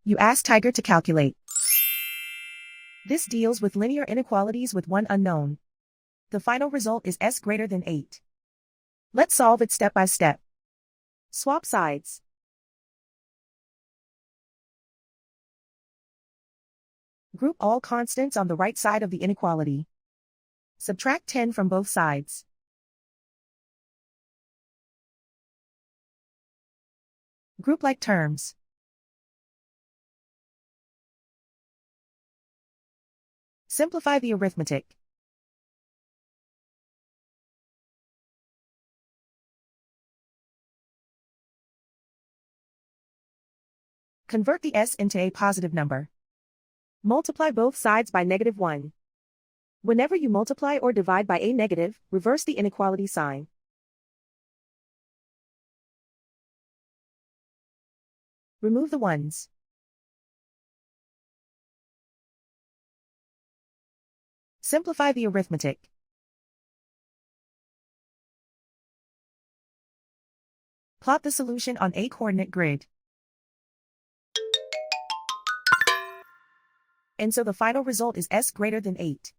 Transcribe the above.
You ask Tiger to calculate. This deals with linear inequalities with one unknown. The final result is s greater than 8. Let's solve it step by step. Swap sides. Group all constants on the right side of the inequality. Subtract 10 from both sides. Group like terms. Simplify the arithmetic. Convert the s into a positive number. Multiply both sides by -1. Whenever you multiply or divide by a negative, reverse the inequality sign. Remove the ones. Simplify the arithmetic. Plot the solution on a coordinate grid. And so the final result is s greater than 8.